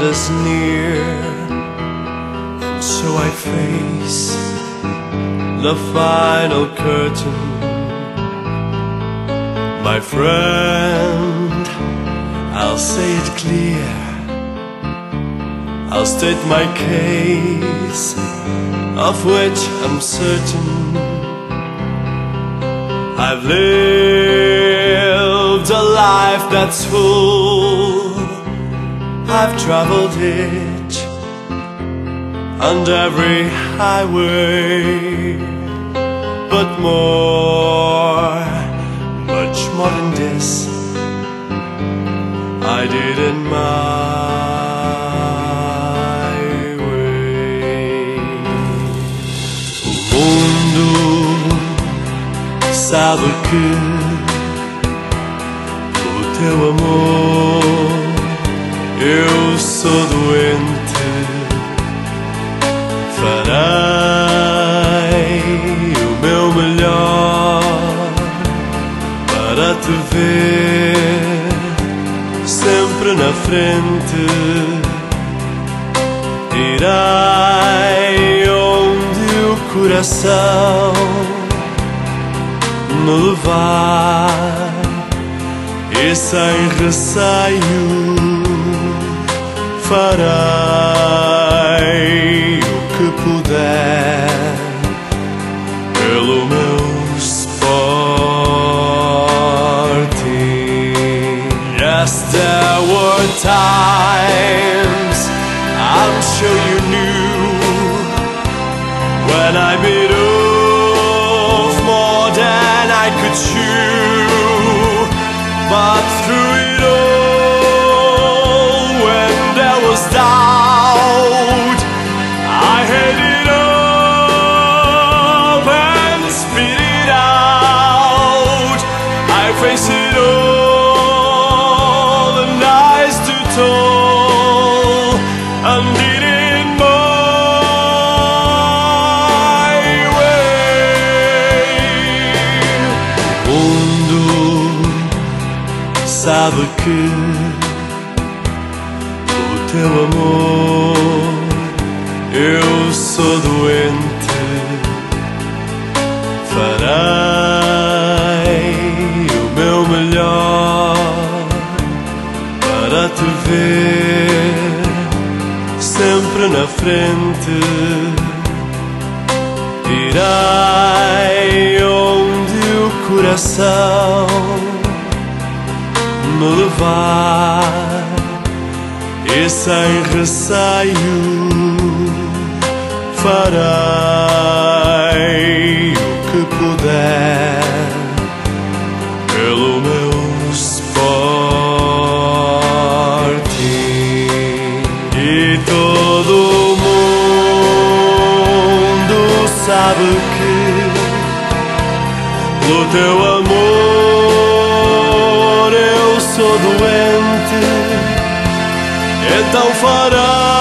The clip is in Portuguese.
is near, and so I face the final curtain. My friend, I'll say it clear, I'll state my case, of which I'm certain. I've lived a life that's full, I've traveled it on every highway, but much more than this I did in my way. O mundo sabe que o teu amor eu sou doente. Farei o meu melhor para te ver sempre na frente. Irei onde o coração me levar, e sem receio farei o que puder pelo meu Sporting. Yes, there were times I'm sure you knew when I bit off more than I could chew, but through it all, when there was doubt, I had it up and spit it out. I faced it all and I stood tall and did it my way. O mundo sabe que o teu amor eu sou doente. Farei o meu melhor para te ver sempre na frente. Irei onde o coração me levar, e sem receio farei o que puder pelo meu Sporting. E todo mundo sabe que pelo teu amor eu sou doente, então farei